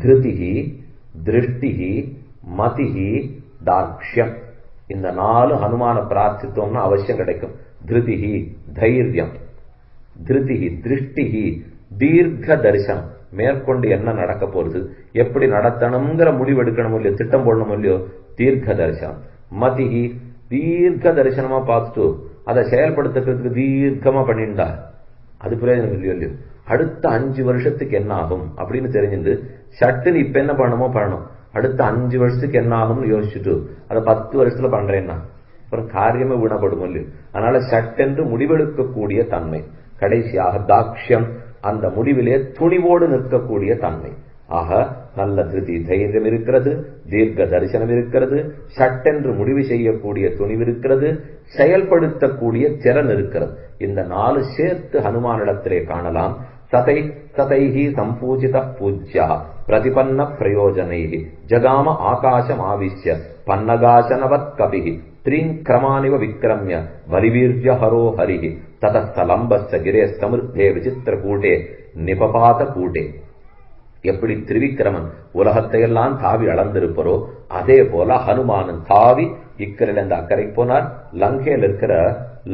திருதிகி, திருஷ்டிகி, மதிகி, தார்க்ஷ்யம். இந்த 4 ஹனுமான பிரார்த்தித்தோம்னா அவசியம் கிடைக்கும். திருதிகி தைரியம், திருதிகி திருஷ்டிகி தீர்க்க தரிசனம், மேற்கொண்டு என்ன நடக்க போறது, எப்படி நடத்தணுங்கிற முடிவு எடுக்கணும் இல்லையோ, திட்டம் போடணும் இல்லையோ, தீர்க்க தரிசனம். மதிகி தீர்க்க தரிசனமா பார்த்துட்டு அதை செயல்படுத்துறதுக்கு தீர்க்கமா பண்ணிண்டா அது பிரயோஜனம் இல்லையோ இல்லையோ. அடுத்த 5 வருஷத்துக்கு என்ன ஆகும் அப்படின்னு தெரிஞ்சுட்டு சட்டுன்னு இப்ப என்ன பண்ணணும், அடுத்த 5 வருஷத்துக்கு என்ன ஆகும்னு யோசிச்சுட்டு அதை 10 வருஷத்துல பண்றேன்னா அப்புறம் காரியமே வீணப்படும் இல்லையோ. அதனால சட்டென்று முடிவெடுக்கக்கூடிய தன்மை. கடைசியாக தாக்ஷ்யம், அந்த முடிவிலே துணிவோடு நிற்கக்கூடிய தன்மை. ஆக நல்ல திருதி தைரியம் இருக்கிறது, தீர்க்க தரிசனம் இருக்கிறது, சட்டென்று முடிவு செய்யக்கூடிய துணிவு இருக்கிறது, செயல்படுத்தக்கூடிய திறன் இருக்கிறது. இந்த 4 சேர்த்து ஹனுமானிடத்திலே காணலாம். ததைஹி சம்பூஜித பூஜ்யா பிரதிபன்ன பிரயோஜனைஹி ஜகாம ஆகாசம் ஆவிஷ்ய பன்னகாசனவத் கபிஹி த்ரீன் கிரமானிவ விக்ரமிய வலிவீர்ய ஹரோ ஹரிஹி ததஸ்தலம்பஸ்ய கிரே சமிருத்தே விசித்திர கூட்டே நிபபாத கூட்டே. எப்படி திரிவிக்கிரமன் உலகத்தையெல்லாம் தாவி அளந்திருப்பரோ அதே போல ஹனுமானன் தாவி இக்கரையில் அந்த அக்கறை போனார். லங்கையில் இருக்கிற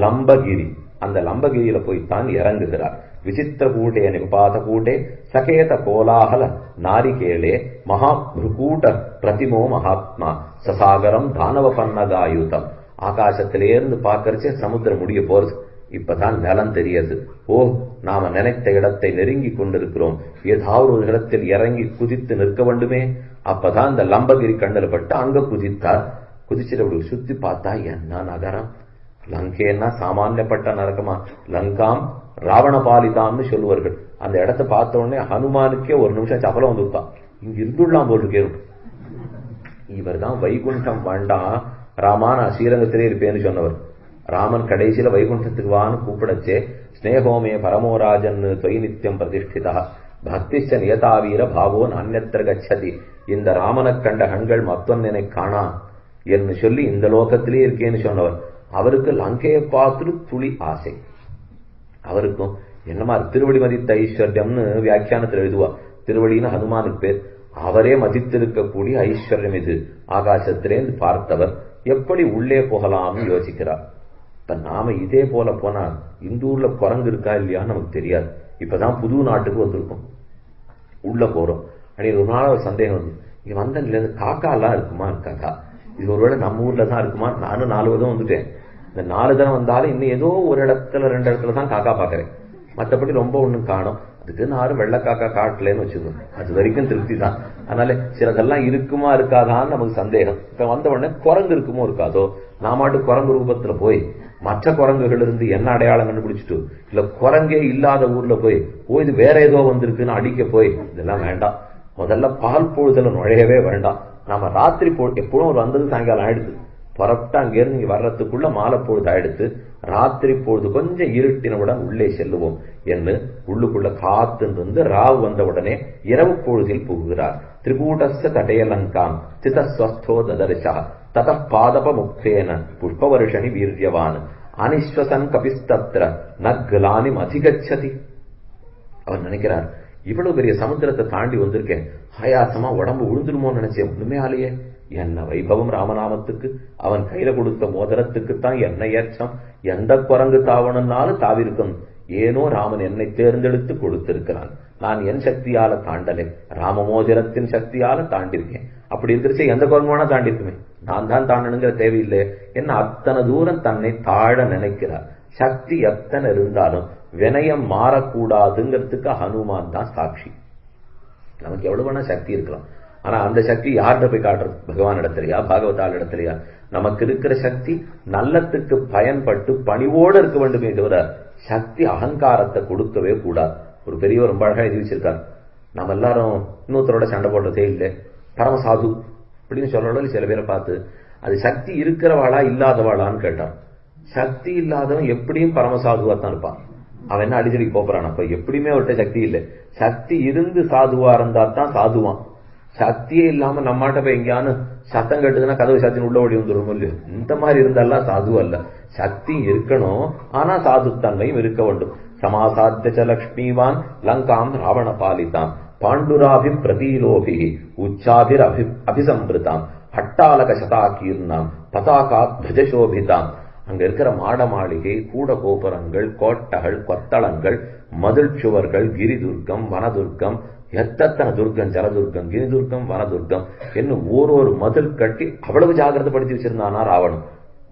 லம்பகிரி, அந்த லம்பகிரியில போய்த்தான் இறங்குகிறார். விசித்திர கூட்டே நிபாத கூட்டே சகேத கோலாகல நாரிகேளே மகாபிருகூட்ட பிரதிமோ மகாத்மா சசாகரம் தானவ பன்னகாயுதம். ஆகாசத்திலேருந்து பார்க்கறச்சே சமுத்திரம் முடிய போறது. இப்பதான் நிலம் தெரியாது. ஓ, நாம நினைத்த இடத்தை நெருங்கி கொண்டிருக்கிறோம். ஏதாவது ஒரு இடத்தில் இறங்கி குதித்து நிற்க வேண்டுமே. அப்பதான் இந்த லம்பகிரி கண்ணில் பட்டு அங்க குதித்தார். குதிச்சுட்டு அப்படி சுத்தி பார்த்தா என்ன நகரம்! லங்கேன்னா சாமானியப்பட்ட நரகமா? லங்காம் ராவண பாலிதாம்னு சொல்லுவார்கள். அந்த இடத்தை பார்த்த உடனே ஹனுமானுக்கே ஒரு நிமிஷம் சபலம் வந்துட்டான். இங்க இருந்துடலாம் போல் இருக்கேன். இவர் தான் வைகுண்டம் வேண்டாம் ராமா, நான் ஸ்ரீரங்கத்திலே இருப்பேன்னு சொன்னவர். ராமன் கடைசியில வைகுண்டத்துக்கு வான்னு கூப்பிடச்சே ஸ்னேகோமே பரமோராஜன் தொய் நித்தியம் பிரதிஷ்டிதா பக்திச்ச நியதாவீர பாவோ நான்யத்திர கச்சதி. இந்த ராமனை கண்ட கண்கள் மத்தொன்னை காணா என்று சொல்லி இந்த லோகத்திலே இருக்கேன்னு சொன்னவர். அவருக்கு லங்கையை பார்த்துட்டு துளி ஆசை. அவருக்கும் என்னமா திருவடி மதித்த ஐஸ்வர்யம்னு வியாக்கியானத்தில் எழுதுவா. திருவடின்னு ஹனுமானுக்கு பேர். அவரே மதித்திருக்கக்கூடிய ஐஸ்வர்யம் இது. ஆகாசத்திலேருந்து பார்த்தவர் எப்படி உள்ளே போகலாம்னு யோசிக்கிறார். இப்ப நாம இதே போல போனா இந்த ஊர்ல குரங்கு இருக்கா இல்லையான்னு நமக்கு தெரியாது. இப்பதான் புது நாட்டுக்கு வந்திருக்கோம், உள்ள போறோம். அன்னைக்கு ஒரு நாள் ஒரு சந்தேகம் வந்து, இங்க வந்ததுல இருந்து காக்கா எல்லாம் இருக்குமா இருக்காக்கா, இது ஒருவேளை நம்ம ஊர்ல தான் இருக்குமா? நானும் 4 விதம் வந்துட்டேன். இந்த 4 தினம் வந்தாலும் இன்னும் ஏதோ ஒரு இடத்துல 2 இடத்துல தான் காக்கா பாக்குறேன். மற்றபடி ரொம்ப ஒண்ணும் காணும். அதுக்கு யாரும் வெள்ளை காக்கா காட்டலன்னு வச்சுக்கோங்க, அது வரைக்கும் திருப்தி தான். அதனால சிலதெல்லாம் இருக்குமா இருக்காதான்னு நமக்கு சந்தேகம். இப்ப வந்த உடனே குரங்கு இருக்குமோ இருக்காதோ, நாமாட்டு குரங்கு ரூபத்துல போய் மற்ற குரங்குகள் இருந்து என்ன அடையாளம் கண்டுபிடிச்சிட்டு, இல்ல குரங்கே இல்லாத ஊர்ல போய் இது வேற ஏதோ வந்திருக்குன்னு அடிக்க போய் இதெல்லாம் வேண்டாம். முதல்ல பால் பொழுதுல நுழையவே வேண்டாம். நாம ராத்திரி எப்பவும் ஒரு வந்தது சாயங்காலம் ஆயிடுது, புறப்பட்டு அங்கிருந்து இங்க வர்றதுக்குள்ள மாலை பொழுது ஆயிடுத்து. ராத்திரி பொழுது கொஞ்சம் இருட்டினவுடன் உள்ளே செல்லுவோம் என்று உள்ளுக்குள்ள காத்து ராவ் வந்த உடனே இரவு பொழுதில் புகுகிறார். திரிகூடஸ்ய தடயலங்காம் சிதஸ்வஸ்தோ ததர்ஷா தத பாதப முக்தேன புஷ்பவருஷனி வீரியவான் அனிஸ்வசன் கபிஸ்தத்ர நக்லானி அதிகச்சதி. அவர் நினைக்கிறார், இவ்வளவு பெரிய சமுத்திரத்தை தாண்டி வந்திருக்கேன், ஆயாசமா உடம்பு விழுந்துருமோன்னு நினைச்சேன். ஒண்ணுமே ஆலையே. என்ன வைபவம் ராமநாமத்துக்கு! அவன் கையில கொடுத்த மோதிரத்துக்குத்தான் என்ன ஏற்றம்! எந்த குரங்கு தாவணும்னாலும் தாவிருக்கும். ஏனோ ராமன் என்னை தேர்ந்தெடுத்து கொடுத்திருக்கிறான். நான் என் சக்தியால தாண்டலே, ராமமோதிரத்தின் சக்தியால தாண்டிருக்கேன். அப்படி இருக்கிறச்சு எந்த குரங்கு வேணா தாண்டிருக்குமே, நான் தான் தாண்டணுங்கிற தேவையில்லை. என்ன அத்தனை தூரம் தன்னை தாழ நினைக்கிறார். சக்தி எத்தனை இருந்தாலும் வினயம் மாறக்கூடாதுங்கிறதுக்கு ஹனுமான் தான் சாட்சி. நமக்கு எவ்வளவு வேணா சக்தி இருக்கலாம், ஆனா அந்த சக்தி யார்கிட்ட போய் காட்டுறது? பகவான் இடத்துலயா, பாகவதால் இடத்துலயா? நமக்கு இருக்கிற சக்தி நல்லத்துக்கு பயன்பட்டு பணிவோடு இருக்க வேண்டுமே தவிர சக்தி அகங்காரத்தை கொடுக்கவே கூடாது. ஒரு பெரியவர் ரொம்ப அழகா எழுதி வச்சிருக்காரு, நம்ம எல்லாரும் இன்னொருத்தரோட சண்டை போடுறதே இல்லை, பரமசாது அப்படின்னு சொல்றோம். சில பேரை பார்த்து அது சக்தி இருக்கிறவாளா இல்லாதவாளான்னு கேட்டார். சக்தி இல்லாதவன் எப்படியும் பரமசாதுவா தான் இருப்பான். அவன் என்ன அடிச்சடிக்கு போறான்? அப்ப எப்படியுமே அவர்கிட்ட சக்தி இல்லை. சக்தி இருந்து சாதுவா இருந்தா தான் சாதுவான். சக்தியே இல்லாம நம்மாட்ட போய் எங்கேயானு சத்தம் கட்டுதுன்னா கதவு சத்தின் உள்ள ஓடி வந்துடும் இல்லையோ, இந்த மாதிரி இருந்தாலாம் சாது அல்ல. சக்தி இருக்கணும், ஆனா சாதுத்தன்மையும் இருக்க வேண்டும். சமாசாத்திய லக்ஷ்மிவான் லங்காம் ராவண பாலிதாம் பாண்டுராபி பிரதீலோபி உச்சாபிர் அபிசம்பிருதாம் அட்டாலக சதாகீர்ணாம் பதாகா துவஜசோபிதாம். அங்க இருக்கிற மாட மாளிகை, கூட கோபுரங்கள், கோட்டகள், கொத்தளங்கள், மதில் சுவர்கள், கிரிதுர்க்கம், வனதுர்க்கம், எத்தனை துர்க்கம், ஜலதுர்க்கம், கிரிதுர்க்கம், வனதுர்க்கம் என்னும் ஓரொரு மதில் கட்டி அவ்வளவு ஜாகிரதைப்படுத்தி வச்சிருந்தானா ராவணன்.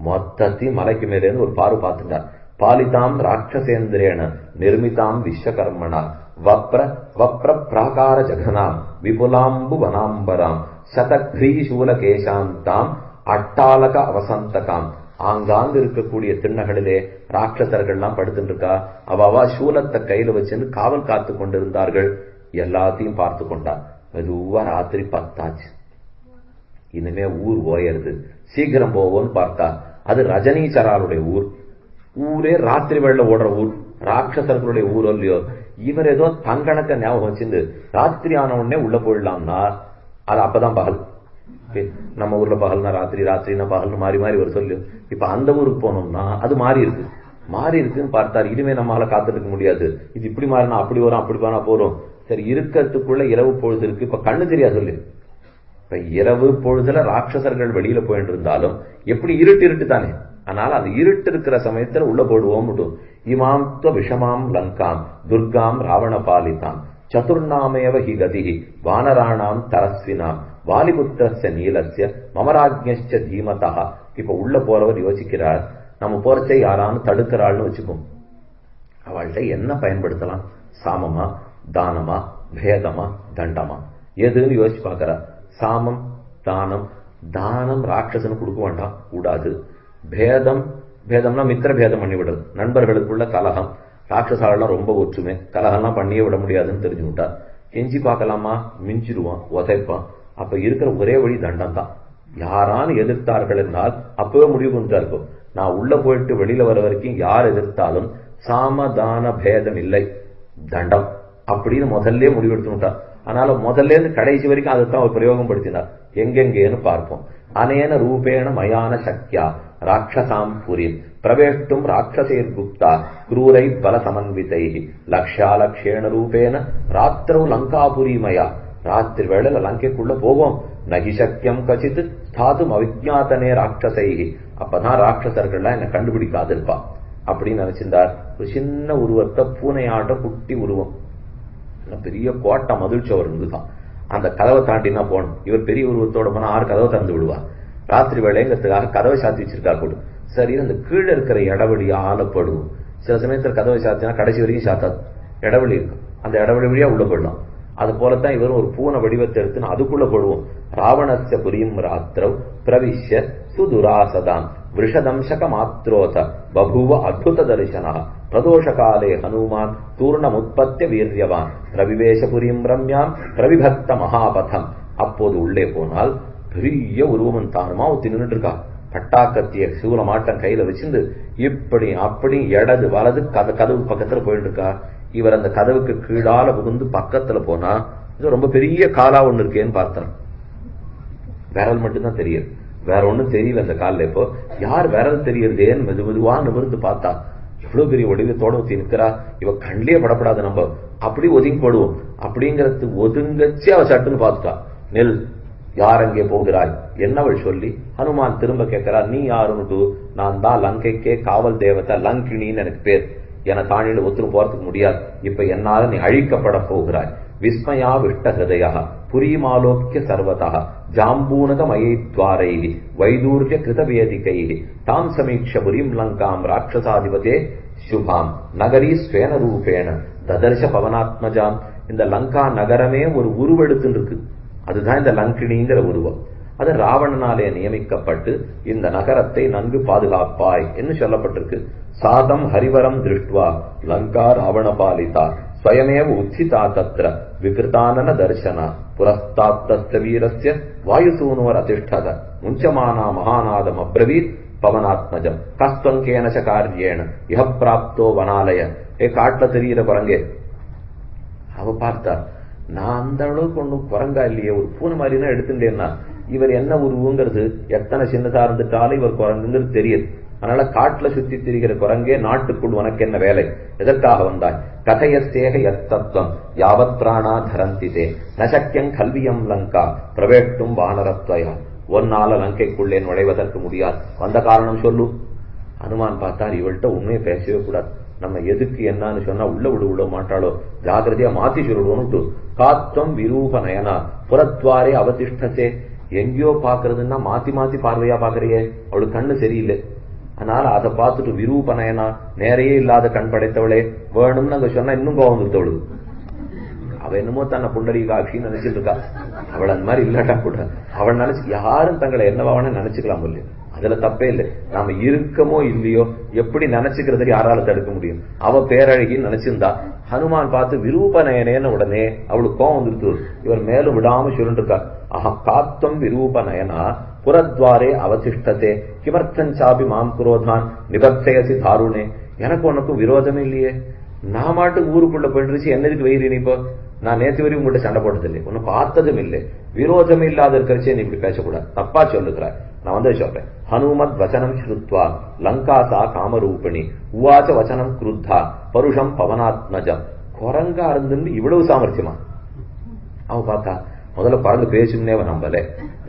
மொத்தத்தையும் மலைக்கு மேலேருந்து ஒரு பாரு பார்த்துட்டார். பாலிதாம் ராட்சசேந்திரேன நிர்மிதாம் விஸ்வகர்மனா வப்ர வப்ர பிராகார ஜகனாம் விபுலாம்பு வனாம்பராம் சதக்ரீசூல கேசாந்தாம் அட்டாலக அவசந்தகாம். ஆங்காந்து இருக்கக்கூடிய திண்ணகளிலே ராட்சசர்கள்லாம் படுத்துட்டு இருக்கா. அவ சூலத்தை கையில வச்சுன்னு காவல் காத்து கொண்டிருந்தார்கள். எல்லாத்தையும் பார்த்து கொண்டார். மெதுவா ராத்திரி 10 ஆச்சு. இனிமே ஊர் ஓயறது, சீக்கிரம் போவோன்னு பார்த்தா அது ரஜினீச்சராளுடைய ஊர். ஊரே ராத்திரி வேளையில ஓடுற ஊர், ராட்சசர்களுடைய ஊர் இல்லையோ. இவர் ஏதோ தங்கணக்க ஞாபகம் வச்சிருந்து ராத்திரி ஆன உடனே உள்ள போயிடலாம்னா அது அப்பதான் பகல். நம்ம ஊர்ல பகல்னா ராத்திரி, ராத்திரினா பகல்னு மாறி மாறி ஒரு சொல்லு. இப்ப அந்த ஊருக்கு போனோம்னா அது மாறி இருக்கு. மாறி இருக்குன்னு பார்த்தாரு. இனிமே நம்மளால காத்துட்டு இருக்க முடியாது. இது இப்படி மாறினா அப்படி வரும், அப்படி போனா போறோம். சரி, இருக்கிறதுக்குள்ள இரவு பொழுது இருக்கு. இப்ப கண்ணு தெரியாது சொல்லு. இப்ப இரவு பொழுதுல ராட்சசர்கள் வெளியில போயிட்டு இருந்தாலும் எப்படி இருட்டு தானே. அதனால அந்த இருட்டு இருக்கிற சமயத்துல உள்ள போடுவோம். இமாம் விஷமாம் லங்காம் துர்காம் ராவண பாலிதாம் சதுர்நாமேவ ஹி கதிஹி வானராணாம் தரஸ்வினாம் வாலிபுத்திரஸ்ய நீலஸ்ய மமராஜ்ஞஸ்ய தீமதா. இப்ப உள்ள போறவர் யோசிக்கிறார், நம்ம போறச்சை யாரான்னு தடுக்கிறாள்னு வச்சுக்கோம். அவள்கிட்ட என்ன பயன்படுத்தலாம்? சாமமா, தானமா, பேதமா, தண்டமா, எதுன்னு யோசிச்சு பாக்குறா. சாமம், தானம். தானம் ராட்சசனு கொடுக்க வேண்டாம், கூடாது. பேதம், பேதம்னா மித்திர பேதம் பண்ணி விடுறது, நண்பர்களுக்குள்ள கலகம். ராட்சசாலாம் ரொம்ப ஒற்றுமை, கலகம்லாம் பண்ணியே விட முடியாதுன்னு தெரிஞ்சு விட்டா. கெஞ்சி பார்க்கலாமா? மிஞ்சிடுவான், உதைப்பான். அப்ப இருக்கிற ஒரே வழி தண்டம் தான். யாரான்னு எதிர்த்தார்கள் என்றால் அப்பவே முடிவு பண்ணிட்டா இருக்கும். நான் உள்ள போயிட்டு வெளியில வர வரைக்கும் யார் எதிர்த்தாலும் சாமதான பேதம் இல்லை, தண்டம் அப்படின்னு முதல்ல முடிவெடுத்துட்டா. அதனால முதல்ல இருந்து கடைசி வரைக்கும் அதைத்தான் ஒரு பிரயோகம் படுத்தினார். எங்கெங்கேன்னு பார்ப்போம். அனேன ரூபேண மயான சக்தியா ராட்சசாம் புரிம் பிரவேஷ்டும் ராட்சசேர் குப்தா குரூரை பல சமன்விதை லக்ஷாலக்ஷேண ரூபேன ராத்திரவு லங்காபுரி மயா. ராத்திரி வேளையில லங்கைக்குள்ள போவோம். நகி சக்கியம் கச்சித் ஸ்தாதும் அவிஜாத்தனே ராட்சசை. அப்பதான் ராட்சசர்கள்லாம் என்ன கண்டுபிடிக்காது இருப்பா அப்படின்னு நினைச்சிருந்தார். ஒரு சின்ன உருவத்தை பூனையாட்ட குட்டி உருவம், பெரிய கோட்டை மகிழ்ச்சவர் இருந்துதான். அந்த கதவை தாண்டினா போனோம். இவர் பெரிய உருவத்தோட போனா 6 கதவை திறந்து விடுவார். ராத்திரி வேலைங்கிறதுக்காக கதவை சாத்தி வச்சிருக்கா கூட. சரி, அந்த கீழே இருக்கிற இடவழி ஆளப்படும். சில சமயத்துல கதவை சாத்தினா கடைசி வரைக்கும் சாத்தாது, இடவழி இருக்கும். அந்த இடவழி வழியா உள்ள போடலாம். அது போலத்தான் இவரும் ஒரு பூனை வடிவத்தை எடுத்துன்னு அதுக்குள்ள போடுவோம். ராவணஸ்ய புரியும் ராத்திரவ் பிரவிஷ்ய சுதுராசதாம் விஷதம்சக மாத்ரோத பபூவ அத்புத தரிசனா பிரதோஷ காலே ஹனுமான் தூர்ணமுத்பத்திய வீரியவான் பிரவிவேசபுரியும் ரம்யாம் பிரவிபக்த மகாபதம். அப்போது உள்ளே போனால் பெரிய உருவம் தானுமா ஒத்தி நின்றுட்டு இருக்கா. பட்டாக்கத்திய சூலமாட்டம் கையில வச்சிருந்து இப்படி அப்படி இடது வலது கதவு பக்கத்துல போயிட்டு இருக்கா. இவர் அந்த கதவுக்கு கீழால புகுந்து பக்கத்துல போனா இது ரொம்ப பெரிய காலா ஒண்ணு இருக்கேன்னு பார்த்தான். விரல் மட்டும்தான் தெரியுது, வேற ஒண்ணும் தெரியல அந்த காலில். இப்போ யார் விரல் தெரியுறதேன்னு மெது மெதுவா நிமிர்ந்து பார்த்தா எவ்வளவு பெரிய வடிவத்தோட ஒத்தி நிற்கிறா. இவ கண்ணிலே படப்படாது, நம்ம அப்படி ஒதுங்கி போடுவோம். அப்படிங்கறது ஒதுங்கச்சு அவ சட்டுன்னு பார்த்துட்டா. நெல், யார் அங்கே போகிறாய் என்னவள் சொல்லி ஹனுமான் திரும்ப கேட்கிறார். நீ யாருன்னு? நான் தான் லங்கைக்கே காவல் தேவதை லங்கிணின்னு எனக்கு பேர். என தானியில ஒத்துரும் போறதுக்கு முடியாது. இப்ப என்னால நீ அழிக்கப்பட போகிறாய். விஸ்மயா விஷ்ட ஹிருதயா புரிமாலோக்கிய சர்வதா ஜாம்பூனக மயைத்வாரை வைதூர்ய கிருதவேதிகை தாம் சமீட்ச புரிம் லங்காம் ராட்சசாதிபதே சுபாம் நகரி ஸ்வேன ரூபேண ததர்ஷ பவனாத்மஜாம். இந்த லங்கா நகரமே ஒரு உருவெடுத்து இருக்கு. அதுதான் இந்த லங்கிணிங்கிற உருவம். அது ராவணனாலே நியமிக்கப்பட்டு இந்த நகரத்தை நன்கு பாதுகாப்பாய் என்று சொல்லப்பட்டிருக்கு. சாதம் ஹரிவரம் திருஷ்டுவா லங்கா ராவண பாலிதா ஸ்வயமேவ உச்சிதா தத்ர விகிருதானன தர்சனா புரஸ்தாப்த வீரஸ்ய வாயுசூனோர் அதிஷ்டத முஞ்சமானா மகாநாதம் அப்ரவீத் பவனாத்மஜம் கஸ்தங்கேன ச காரியேன இஹ பிராப்தோ வனாலய. காட்டுல தெரிகிற குரங்கே. அவ பார்த்தார், நான் அந்த அளவுக்கு ஒண்ணும் குரங்கா இல்லையே, ஒரு பூனை மாதிரி தான் எடுத்துட்டேன்னா இவர் என்ன உருவுங்கிறது எத்தனை சின்னதா இருந்துட்டாலும் இவர் குரங்குங்கிறது தெரியுது. அதனால காட்டுல சுத்தி திரிகிற குரங்கே, நாட்டுக்குள் உனக்கு என்ன வேலை, எதற்காக வந்தாய்? கதையசேக எத்தத்துவம் யாவத் பிராணா தரந்திதே நசக்கியம் கல்வியம் லங்கா பிரவேட்டும் வானரத்வயா. ஒன்னால லங்கைக்குள்ளே நுழைவதற்கு முடியாது, வந்த காரணம் சொல்லு. ஹனுமான் பார்த்தார், இவள்கிட்ட உண்மையை பேசவே கூடாது, நம்ம எதுக்கு என்னன்னு சொன்னா உள்ள விட மாட்டாளோ, ஜாகிரதையா மாத்தி சொல்லுவோம்னு காத்தம் விரூப நயனா புறத்வாரே அவதிஷ்டசே. எங்கேயோ பாக்குறதுன்னா மாத்தி மாத்தி பார்வையா பாக்குறியே, அவளுக்கு கண்ணு சரியில்லை, அதனால அதை பார்த்துட்டு விரூப நயனா நேரையே இல்லாத கண் படைத்தவளே வேணும்னு அங்க சொன்னா இன்னும் கோவம் வந்துட்டவளு. அவ என்னமோ தன்னை புண்டரீகாட்சின்னு நினைச்சிட்டு இருக்கா. அவள் அந்த மாதிரி இல்லாட்டா கூட அவள் நினைச்சு யாரும் தங்களை என்னவான நினைச்சுக்கலாம் இல்லையா, அதுல தப்பே இல்லை. நாம இருக்கமோ இல்லையோ எப்படி நினைச்சுக்கிறது யாரால தடுக்க முடியும். அவ பேரழகின்னு நினைச்சிருந்தா ஹனுமான் பார்த்து விரூபநயனேன்னு உடனே அவளுக்கு கோவம் வந்துருத்து. இவர் மேலும் விடாம சொல்லிருக்கா, காத்தம் விரூபநயனா புறத்வாரே அவதிஷ்டதே கிமர்த்தஞ்சாபி மாம் குரோதான் நிபர்த்தயசி தாருணே. எனக்கு உனக்கும் விரோதமே இல்லையே, நான் மாட்டுக்கு ஊருக்குள்ள போயிட்டு என்னதுக்கு வெயிறு நீ? இப்போ நான் நேற்று வரையும் உங்கள்கிட்ட சண்டை போட்டது இல்லை, உன்னை பார்த்ததும் இல்லை, விரோதம் இல்லாத இருக்கிறச்சே நீ இப்படி பேசக்கூடாது, தப்பா சொல்லுகிறார். நான் வந்து சொல்றேன், ஹனுமத் வச்சனம் ஸ்ருத்வா லங்காசா காமரூபிணி உவாச்ச வச்சனம் குருத்தா பருஷம் பவனாத்மஜம். குரங்கா இருந்து இவ்வளவு சாமர்த்தியமா? அவ பார்த்தா முதல்ல குரங்கு பேசும்னே அவன் நம்பல,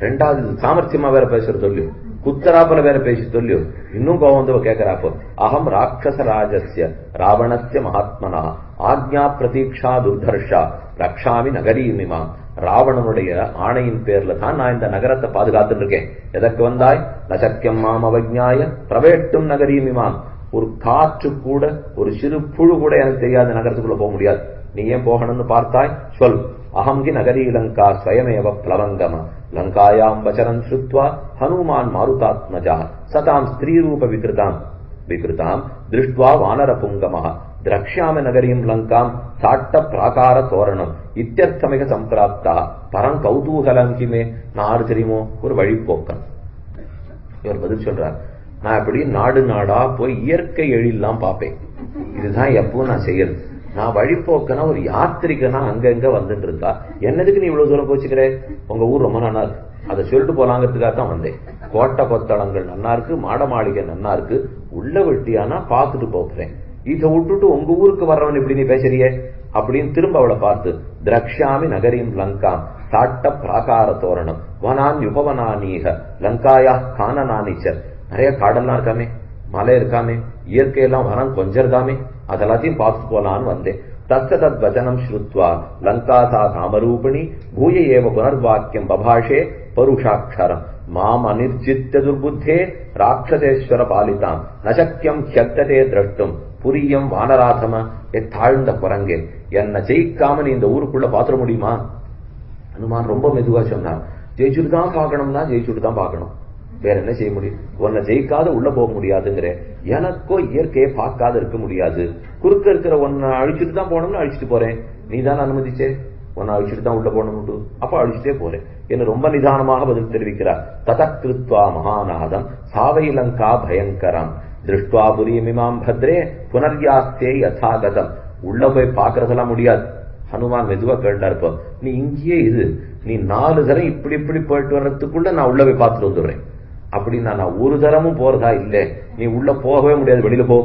ரெண்டாவது சாமர்த்தியமா வேற பேசுற சொல்லியும் குத்தராப்பல வேற பேசி சொல்லியோ இன்னும் கோவம் வந்து கேட்கிறாப்போ. அகம் ராட்சசராஜஸ்ய ராவணஸ்ய மகாத்மனா ஆக்ஞா பிரதீட்சா துர்தர்ஷா ரக்ஷாமி நகரீமிமா. ராவணனுடைய ஆணையின் பேர்ல தான் நான் இந்த நகரத்தை பாதுகாத்துட்டு இருக்கேன். எதற்கு வந்தாய்? நசக்கியம் மாம் அவஜ்ஞாய பிரவேட்டும் நகரீமிமாம். ஒரு காற்று கூட, ஒரு சிறு புழு கூட எனக்கு தெரியாத நகரத்துக்குள்ள போக முடியாது. நீ ஏன் போகணும்னு பார்த்தாய் சொல். அஹம்கி நகரி லங்கா ஸ்வயமேவ பிளவங்கம லங்காயாம் வச்சனம் ஸ்ருத்வா ஹனுமான் மாருதாத்மஜா சதாம் ஸ்திரீரூப விகிருதாம் திருஷ்ட்வா வானர புங்கமஹ திரக்ஷ்யாம நகரீம் லங்காம் சாட்ட பிராகார தோரணம் இத்தியர்த்தமிக சம்பிராப்தா பரம் கௌதூகலங்கிமே. நான் ஆறு தெரியுமோ, ஒரு வழிப்போக்கன். இவர் பதில் சொல்றார், நான் இப்படி நாடு நாடா போய் இயற்கை எழிலாம் பார்ப்பேன், இதுதான் எப்பவும் நான் செய்யறது. நான் வழிபோக்கனா ஒரு யாத்திரிகனா அங்கங்க வந்துட்டு இருந்தா என்னதுக்கு நீ இவ்வளவு தூரம் போச்சுக்கிறேன்? உங்க ஊர் ரொம்ப நன்னா இருக்கு, அதை சொல்லிட்டு போலாங்கிறதுக்காக தான் வந்தேன். கோட்டை கொத்தளங்கள் நன்னா இருக்கு, மாட மாளிகை நன்னா இருக்கு, உள்ள வெட்டியானா பாத்துட்டு போகிறேன். இதை விட்டுட்டு உங்க ஊருக்கு வர்றவன் இப்படி நீ பேசுறியே அப்படின்னு திரும்ப அவளை பார்த்து திரக்ஷாமி நகரின் லங்காம் சாட்ட பிராகார தோரணம் வனான் யுபவனானீக லங்காயா கானனானிச்சர். நிறைய காடெல்லாம் இருக்காமே, மலை இருக்காமே, இயற்கையெல்லாம் வனம் கொஞ்சம் இருக்காமே, அதெல்லாத்தையும் பார்த்து போலான்னு வந்தேன். தத் வச்சனம் ஸ்ருத்வா லங்காசா காமரூபிணி பூய ஏவ புனர்வாக்கியம் பபாஷே பருஷாட்சரம் மாம் அனிர்ஜித்த துர்புத்தே ராட்சசேஸ்வர பாலிதாம் நசக்கியம் ஹ்யக்ததே திரஷ்டும் புரியம் வானராதம. தாழ்ந்த குரங்கே, என்ன ஜெயிக்காம நீ இந்த ஊருக்குள்ள பாத்திர முடியுமா? ஹனுமான் ரொம்ப மெதுவா சொன்னார், ஜெயிச்சுட்டு தான் பார்க்கணும்னா ஜெயிச்சுட்டு தான் பார்க்கணும், வேற என்ன செய்ய முடியும்? உன்னை ஜெயிக்காத உள்ள போக முடியாதுங்கிற, எனக்கோ இயற்கையை பார்க்காத இருக்க முடியாது. குறுக்க இருக்கிற உன்னை அழிச்சுட்டு தான் போனோம்னு அழிச்சுட்டு போறேன், நீ தான் அனுமதிச்சே, உன்னை அழிச்சுட்டு தான் உள்ள போகணும், அப்ப அழிச்சுட்டே போறேன் என்று ரொம்ப நிதானமாக பதில் தெரிவிக்கிறார். ததக்கிருத்வா மகாநாதம் சாவை லங்கா பயங்கரம் திருஷ்டுவா புரியமிமாம் பத்ரே புனர்யாஸ்தே யதாகதம். உள்ள போய் பாக்குறதெல்லாம் முடியாது. ஹனுமான் மெதுவா கேட்டார், இப்போ நீ இங்கேயே இது, நீ 4 தரம் இப்படி இப்படி போயிட்டு வர்றதுக்குள்ள நான் உள்ள போய் பார்த்துட்டு வந்துடுறேன். அப்படின்னா நான் ஒரு தரமும் போறதா இல்லை, நீ உள்ள போகவே முடியாது, வெளியில போ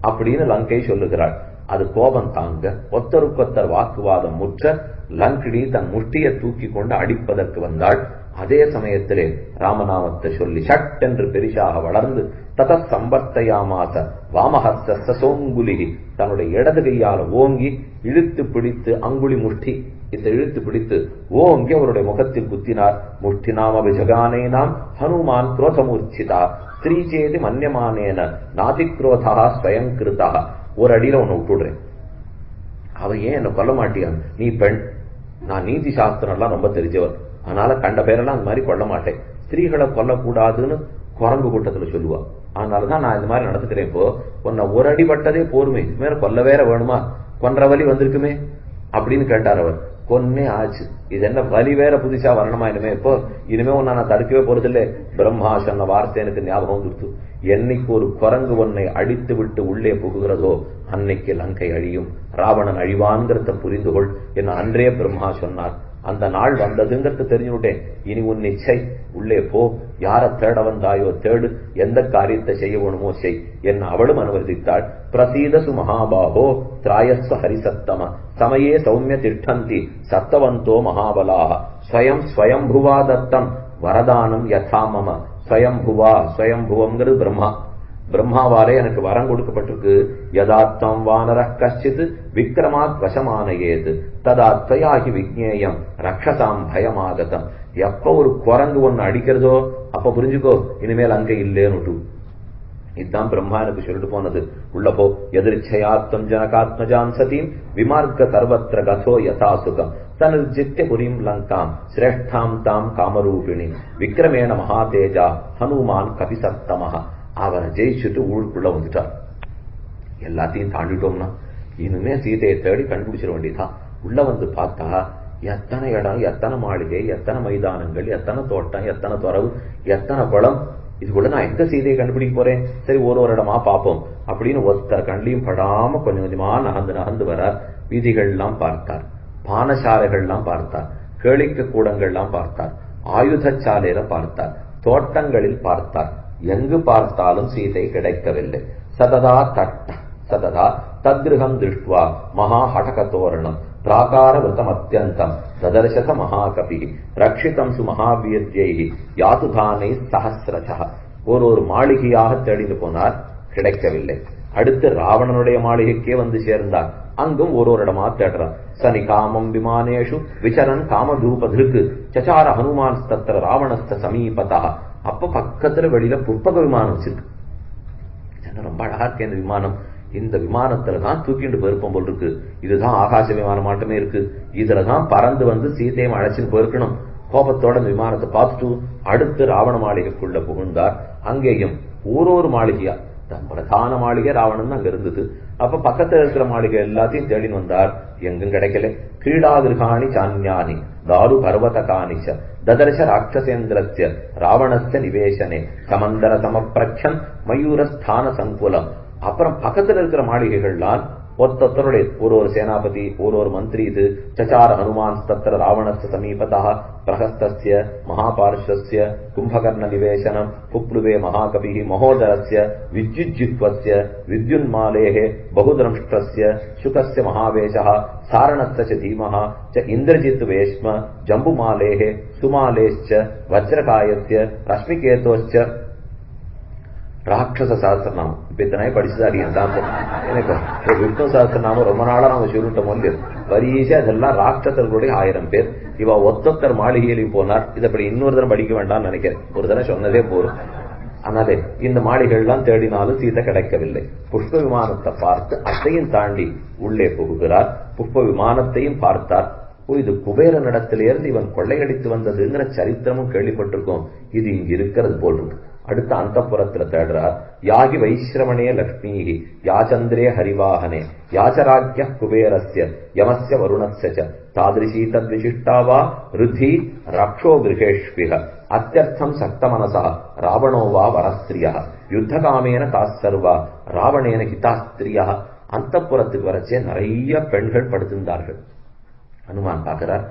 அப்படின்னு லங்கை சொல்லுகிறாள். அது கோபம் தாங்க ஒத்தருக்கொத்தர் வாக்குவாதம் முற்ற லங்கிடி தன் முஷ்டியை தூக்கி கொண்டு அடிப்பதற்கு வந்தாள். அதே சமயத்திலே ராமநாமத்தை சொல்லி சட் என்று பெரிசாக வளர்ந்து தத சம்பர்த்தையாமாச வாமஹஸ்த சோங்குலிகி தன்னுடைய இடது கையால ஓங்கி இழுத்து பிடித்து அங்குலி முஷ்டி இதை இழுத்து பிடித்து ஓங்கி அவருடைய முகத்தில் குத்தினார். முஷ்டி நாம விஜகானேனாம் ஹனுமான் குரோதமூர்ச்சிதா ஸ்ரீச்சேதி மன்யமானேன நாதிக்ரோதா ஸ்வயங்கிருதா. ஒரு அடியில உன்னை விட்டுடுறேன், அவன் ஏன் என்ன கொல்ல மாட்டியான்? நீ பெண், நான் நீதி சாஸ்திரம் எல்லாம் ரொம்ப தெரிஞ்சவர், அதனால கண்ட பேரெல்லாம் அந்த மாதிரி கொல்ல மாட்டேன். ஸ்திரீகளை கொல்லக்கூடாதுன்னு குரங்கு கூட்டத்துல சொல்லுவா, அதனாலதான் நான் இந்த மாதிரி நடந்துக்கிறேன். இப்போ உன்னை ஒரு அடிபட்டதே போருமே, இது மேல கொல்ல வேற வேணுமா? கொன்ற வலி வந்திருக்குமே அப்படின்னு கேட்டார் அவர். கொன்னே ஆச்சு, இது என்ன வலி வேற புதுசா வரணுமா? இனிமே இப்போ இனிமே உன்னை நான் தடுக்கவே போறதில்லை. பிரம்மா சொன்ன வார்த்தை எனக்கு ஞாபகம் வந்துருச்சு. என்னைக்கு ஒரு குரங்கு உன்னை அடித்து விட்டு உள்ளே புகுகிறதோ அன்னைக்கு லங்கை அழியும், ராவணன் அழிவான்கிறத புரிந்து கொள் என்ன அன்றே பிரம்மா சொன்னார். அந்த நாள் வந்ததுங்கிறது தெரிஞ்சுட்டேன். இனி உன் நிச்சை, உள்ளே போ, யார தேட வந்தாயோ தேடு, எந்த காரியத்தை செய்ய வேணுமோ செய் என்ன அவளும் அனுமதித்தாள். பிரசீதசு மகாபாகோ திராயஸ்வ ஹரிசத்தம சமயே சௌமிய திஷ்டந்தி சத்தவந்தோ மகாபலாக ஸ்வயம் ஸ்வயம்புவா தத்தம் வரதானம் யதாமம. ஸ்வயம்புவா, ஸ்வயம்புவங்கிறது பிரம்மா, பிரம்மாவாலே எனக்கு வரம் கொடுக்கப்பட்டிருக்கு. யதாத்வம் வானர கஷ்டித் விக்ரமாத் வசமானயேது ததாத்வயாகி விக்னேயம் ரக்ஷசாம் பயமாகதம். எப்ப ஒரு குரங்கு ஒன்னு அடிக்கிறதோ அப்ப புரிஞ்சுக்கோ இனிமேல் அங்க இல்லேன்னு. இதுதான் பிரம்மா எனக்கு சொல்லிட்டு போனது. உள்ள போ, எதிர்ச்சயாத்வம் ஜனகாத்மஜாம் சதீம் விமார்க்க சர்வத்திர கதோ யதா சுகம் தனிர்ஜித்ய புரீம் லங்காம் சிரேஷ்டாம் தாம் காமரூபிணி விக்ரமேண மகாதேஜா ஹனுமான் கபிசத்தமஹ. அவரை ஜெயிச்சுட்டு ஊருக்குள்ள வந்துட்டார். எல்லாத்தையும் தாண்டிட்டோம்னா இனிமே சீதையை தேடி கண்டுபிடிச்சிட வேண்டியதான். உள்ள வந்து பார்த்தா எத்தனை இடம், எத்தனை மாளிகை, எத்தனை மைதானங்கள், எத்தனை தோட்டம், எத்தனை துறவு, எத்தனை குளம். இதுக்குள்ள நான் எங்க சீதையை கண்டுபிடிக்க போறேன்? சரி ஒரு இடமா பார்ப்போம் அப்படின்னு ஒருத்தர் கண்ணிலையும் படாம கொஞ்சம் கொஞ்சமா நகர்ந்து வரார். வீதிகள்லாம் பார்த்தார், பானசாலைகள்லாம் பார்த்தார், கேளிக்கை கூடங்கள்லாம் பார்த்தார், ஆயுத சாலையில பார்த்தார், தோட்டங்களில் பார்த்தார். எங்கு பார்த்தாலும் சீதை கிடைக்கவில்லை. சததா தத்ருகம் திருஷ்டுவா மகா ஹடக தோரணம் பிராகார விருத்தம் அத்தியந்தம் ததர்சத மகாகபி ரக்ஷிதம் சு மகாவீர்யை யாதுதானை சஹசிரசா. ஒரு மாளிகையாக தேடிந்து போனார், கிடைக்கவில்லை. அடுத்து ராவணனுடைய மாளிகைக்கே வந்து சேர்ந்தார். அங்கும் ஒரு இடமா தேடுறார். சனி காமம் விமானேஷு விசரன் காமதூபதிருக்கு சச்சார ஹனுமான் தத்திர ராவணஸ்த சமீபதா. அப்ப பக்கத்துல வெளியில புஷ்பக விமானம் வச்சிருக்கு. ரொம்ப அழகா இருக்கு இந்த விமானம். இந்த விமானத்துலதான் தூக்கிட்டு போயிருப்போம் போல் இருக்கு. இதுதான் ஆகாச விமானம் மட்டுமே இருக்கு. இதுலதான் பறந்து வந்து சீதையை அழைச்சின்னு போயிருக்கணும். கோபத்தோட இந்த விமானத்தை பார்த்துட்டு அடுத்து ராவண மாளிகைக்குள்ள புகுந்தார். அங்கேயும் ஒரு மாளிகையா, பிரதான மாளிகை ராவணன் அங்க இருந்தது. அப்ப பக்கத்துல இருக்கிற மாளிகை எல்லாத்தையும் தேடின்னு வந்தார். எங்கும் கிடைக்கல. கிரீடாகிருகாணி சான்யானி தாரு பர்வத காணிச்ச ததர்ஷ ராட்சசேந்திரஸ்ய ராவணஸ்ய நிவேசனே சமந்தர சமப்பிரக்ஷன் மயூரஸ்தான சங்குலம். அப்புறம் பக்கத்துல இருக்கிற மாளிகைகள்லாம் ஒருத்தருடைய ஒரு சேனாபதி, ஒரு மந்திரி. இது சச்சார ஹனுமான் தத்திர ராவணஸ்ய சமீபதா பிரஹஸ்தஸ்ய மகாபார்ஷஸ்ய கும்பகர்ண நிவேசனம் புப்ளுவே மகாகபி மகோதரஸ்ய வித்யுஜ்ஜித்வஸ்ய வித்யுன்மாலேஹே பகுதிரம்ஷ்டஸ்ய சுகஸ்ய மகாவேஷः சாரணஸ்ய ச தீமஹ ச இந்திரஜித் வேஷ்ம ஜம்புமாலேஹே சுமாலேश्च வஜ்ரகாயஸ்ய ரஷ்மிகேதோश्च ராட்சச சாஸ்திரநாமம். இப்ப இத்தனை படிச்சுதான் எனக்கு விஷ்ணு சாஸ்திரநாமம் ரொம்ப நாளா நம்ம சொல்லிட்டோம். வரிசை அதெல்லாம் ராட்சசர்களுடைய 1000 பேர். இவ ஒத்தொத்தர் மாளிகையிலையும் போனார். இதப்படி இன்னொரு தரம் படிக்க வேண்டாம்னு நினைக்கிறேன். ஒரு தரம் சொன்னதே போரும். அதனாலே இந்த மாளிகைகள்லாம் தேடினாலும் சீதை கிடைக்கவில்லை. புஷ்ப விமானத்தை பார்த்து அத்தையும் தாண்டி உள்ளே புகுகிறார். புஷ்ப விமானத்தையும் பார்த்தார். இது குபேரனிடத்திலிருந்து இவன் கொள்ளையடித்து வந்ததுங்கிற சரித்திரமும் கேள்விப்பட்டிருக்கோம். இது இங்க இருக்கிறது போல் இருக்கு. அடுத்த அந்தப்புறத்துல தேடுறார். யாகி வைஸ்ரமணே லக்ஷ்மீ யாச்சந்திரே ஹரிவாகனே யாச்சராக்கிய குபேரஸ்ய யமஸ்ய வருணஸ்ய தாதிருஷீ தத்விசிஷ்டாவா ருதி ரக்ஷோ கிரகேஷ்விஹ அத்தியர்த்தம் சக்தமனசா ராவணோவா வரஸ்திரியா யுத்தகாமேன தாசர்வா ராவணேன ஹிதாஸ்திரியா. அந்தப்புறத்துக்கு வரச்சே நிறைய பெண்கள் படுத்திருந்தார்கள். ஹனுமான் பார்க்கிறார்.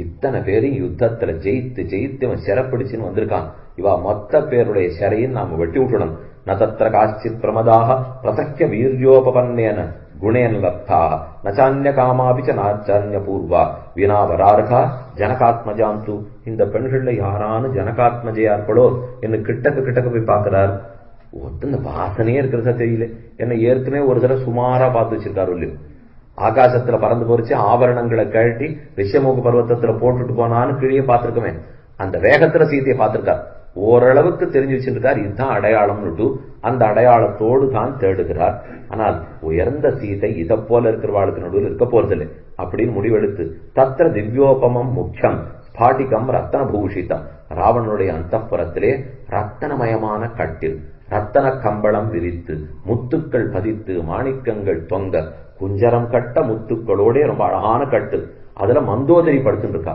இத்தனை பேரும் யுத்தத்துல ஜெயித்து இவன் சிறப்பிடிச்சுன்னு வந்திருக்கான். இவா மொத்த பேருடைய சிறையும் நாம வெட்டி விட்டுடணும். நதத்திர காச்சித் பிரமதாக பிரசக்கிய வீரியோபபன்னேன குணேன் லப்தாக நச்சான்ய காமாபிச்ச நாச்சான்ய பூர்வா வினாவரார்கா ஜனகாத்மஜாந்து. இந்த பெண்கள்ல யாரானு ஜனகாத்மஜையா இருப்பளோ என்ன கிட்டக்கு போய் பார்க்கிறார். இந்த வாசனையே இருக்கிறதா தெரியல. என்ன ஏற்கனவே ஒரு தடவை சுமாரா பார்த்து வச்சிருக்காரு இல்லையோ. ஆகாசத்துல பறந்து போரிச்சு ஆபரணங்களை கழட்டி ரிஷமுக பர்வத்தத்துல போட்டுட்டு போனான்னு கீழே பார்த்திருக்கமே. அந்த வேகத்துல சீதையை பார்த்திருக்கார். ஓரளவுக்கு தெரிஞ்சு வச்சிருக்கார். இதுதான் அடையாளம்னுட்டு அந்த அடையாளத்தோடு தான் தேடுகிறார். ஆனால் உயர்ந்த சீதை இதை போல இருக்கிறவாளுக்கு நடுவில் இருக்க போறதில்லை அப்படின்னு முடிவெடுத்து தத்திர திவ்யோபமம் முக்கியம் ஸ்பாட்டிகம் ரத்தன பூஷிதம். ராவணனுடைய அந்தப்புறத்திலே ரத்தனமயமான கட்டில், ரத்தன கம்பளம் விரித்து முத்துக்கள் பதித்து மாணிக்கங்கள் தொங்க குஞ்சரம் கட்ட முத்துக்களோட ரொம்ப அழகான கட்டு. அதுல மந்தோதரி படுத்துட்டு இருக்கா.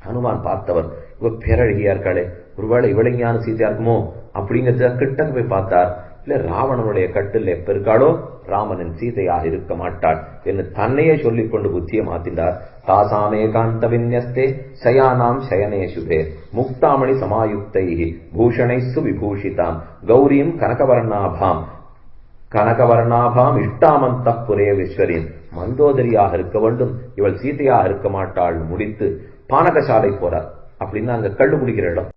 ஹனுமான் பார்த்தவர், இவ பேரழகியா இருக்காளே, ஒருவேளை இவளைஞான சீதையா இருக்குமோ அப்படிங்கிறத கிட்டக்கு போய் பார்த்தார். இல்ல ராவணனுடைய கட்டில் எப்ப இருக்காளோ ராமனின் சீதையாக இருக்க மாட்டாள் என்று தன்னையே சொல்லிக் கொண்டு புத்தியை மாத்தின்றார். தாசாமே காந்த விநியஸ்தே சயானாம் சயனே சுபே முக்தாமணி சமாயுக்தை பூஷணைஸ்து விபூஷிதாம் கௌரியும் கனகவர்ணாபாம் இஷ்டாமந்த புரே விஸ்வரின் மந்தோதரியாக இருக்க வேண்டும், இவள் சீதையாக இருக்க மாட்டாள் முடித்து பானகசாலை போறார். அப்படின்னா அங்க கள்ளு குடிக்கிற இடம்.